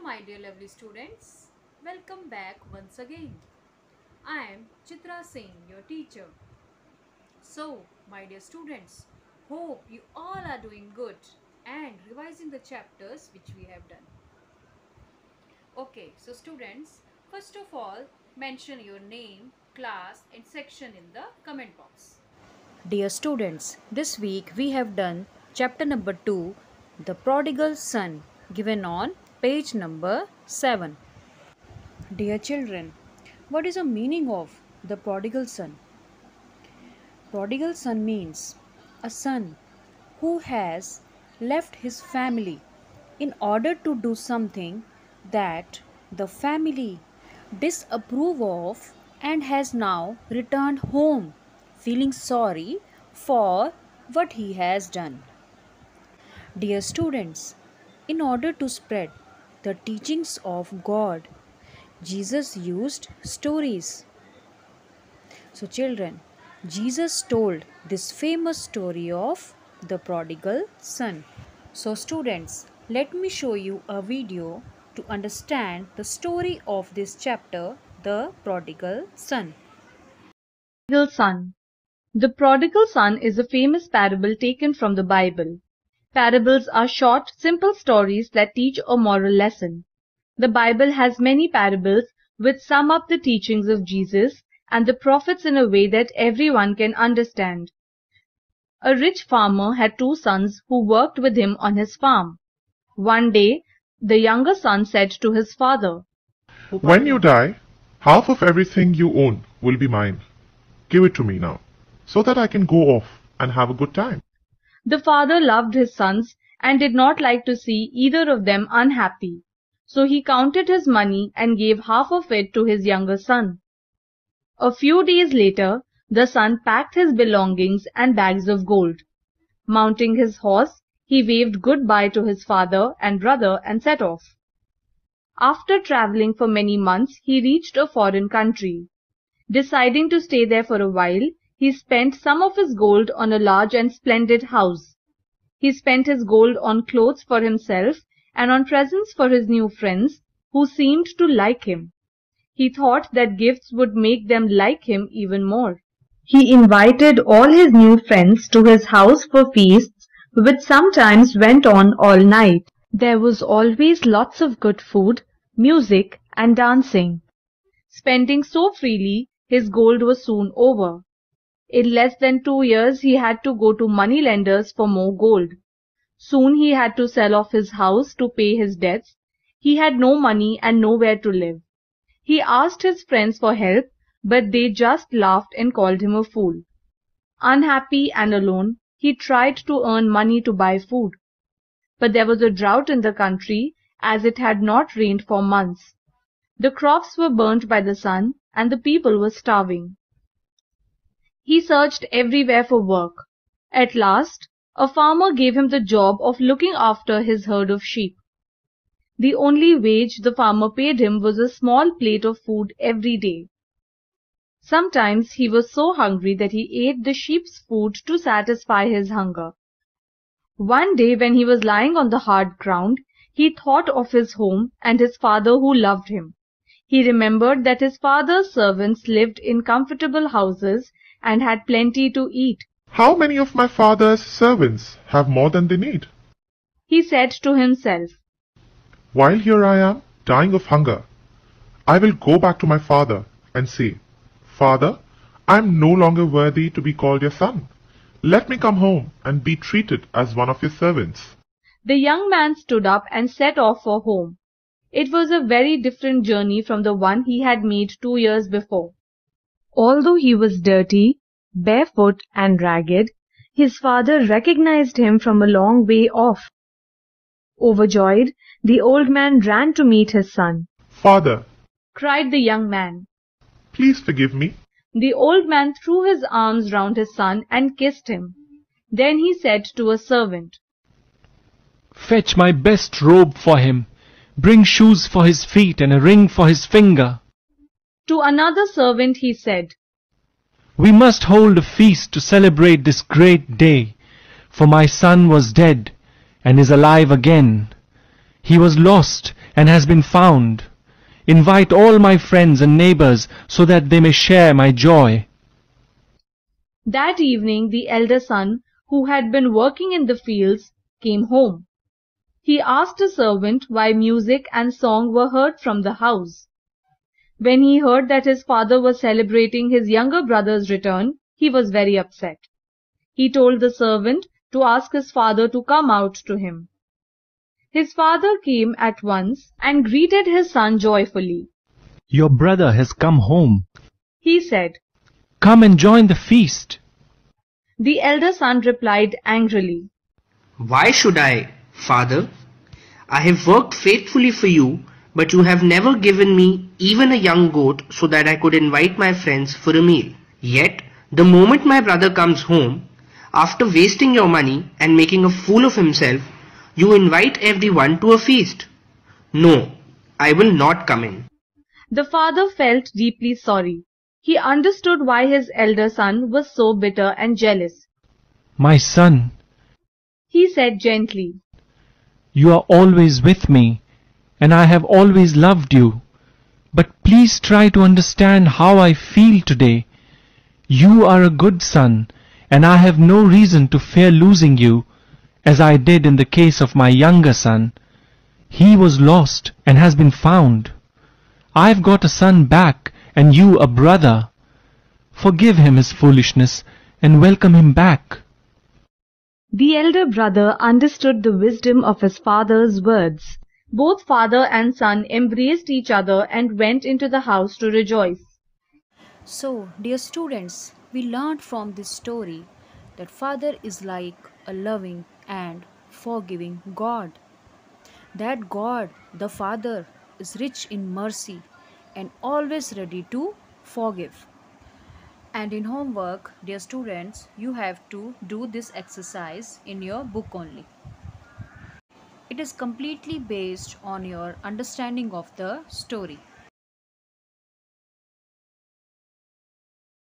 my dear lovely students. Welcome back once again. I am Chitra Singh, your teacher. So, my dear students, hope you all are doing good and revising the chapters which we have done. Okay, so students, first of all, mention your name, class and section in the comment box. Dear students, this week we have done chapter number 2, The Prodigal Son, given on page number 7. Dear children, what is the meaning of the prodigal son? Prodigal son means a son who has left his family in order to do something that the family disapprove of and has now returned home feeling sorry for what he has done. Dear students, in order to spread the teachings of God, Jesus used stories. So children, Jesus told this famous story of the prodigal son. So students, let me show you a video to understand the story of this chapter, the prodigal son. Prodigal Son. The prodigal son is a famous parable taken from the Bible. Parables are short, simple stories that teach a moral lesson. The Bible has many parables which sum up the teachings of Jesus and the prophets in a way that everyone can understand. A rich farmer had 2 sons who worked with him on his farm. One day, the younger son said to his father, "When you die, half of everything you own will be mine. Give it to me now, so that I can go off and have a good time." The father loved his sons and did not like to see either of them unhappy. So he counted his money and gave half of it to his younger son. A few days later, the son packed his belongings and bags of gold. Mounting his horse, he waved goodbye to his father and brother and set off. After traveling for many months, he reached a foreign country. Deciding to stay there for a while, he spent some of his gold on a large and splendid house. He spent his gold on clothes for himself and on presents for his new friends, who seemed to like him. He thought that gifts would make them like him even more. He invited all his new friends to his house for feasts, which sometimes went on all night. There was always lots of good food, music, and dancing. Spending so freely, his gold was soon over. In less than 2 years, he had to go to moneylenders for more gold. Soon he had to sell off his house to pay his debts. He had no money and nowhere to live. He asked his friends for help, but they just laughed and called him a fool. Unhappy and alone, he tried to earn money to buy food. But there was a drought in the country, as it had not rained for months. The crops were burnt by the sun, and the people were starving. He searched everywhere for work. At last, a farmer gave him the job of looking after his herd of sheep. The only wage the farmer paid him was a small plate of food every day. Sometimes he was so hungry that he ate the sheep's food to satisfy his hunger. One day when he was lying on the hard ground, he thought of his home and his father who loved him. He remembered that his father's servants lived in comfortable houses and had plenty to eat. "How many of my father's servants have more than they need?" he said to himself. "While here I am, dying of hunger, I will go back to my father and say, 'Father, I am no longer worthy to be called your son. Let me come home and be treated as one of your servants.'" The young man stood up and set off for home. It was a very different journey from the one he had made 2 years before. Although he was dirty, barefoot and ragged, his father recognized him from a long way off. Overjoyed, the old man ran to meet his son. "Father," cried the young man. "please forgive me." The old man threw his arms round his son and kissed him. Then he said to a servant, "Fetch my best robe for him. Bring shoes for his feet and a ring for his finger." To another servant he said, "We must hold a feast to celebrate this great day, for my son was dead and is alive again. He was lost and has been found. Invite all my friends and neighbors so that they may share my joy." That evening the elder son, who had been working in the fields, came home. He asked a servant why music and song were heard from the house. When he heard that his father was celebrating his younger brother's return, he was very upset. He told the servant to ask his father to come out to him. His father came at once and greeted his son joyfully. "Your brother has come home. He said. Come and join the feast." The elder son replied angrily, "Why should I, father? I have worked faithfully for you, but you have never given me even a young goat so that I could invite my friends for a meal. Yet, the moment my brother comes home, after wasting your money and making a fool of himself, you invite everyone to a feast. No, I will not come in." The father felt deeply sorry. He understood why his elder son was so bitter and jealous. "My son, He said gently, you are always with me, and I have always loved you. But please try to understand how I feel today. You are a good son, and I have no reason to fear losing you, as I did in the case of my younger son. He was lost and has been found. I've got a son back, and you a brother. Forgive him his foolishness and welcome him back." The elder brother understood the wisdom of his father's words. Both father and son embraced each other and went into the house to rejoice. So, dear students, we learned from this story that Father is like a loving and forgiving God. That God, the Father, is rich in mercy and always ready to forgive. And in homework, dear students, you have to do this exercise in your book only. It is completely based on your understanding of the story.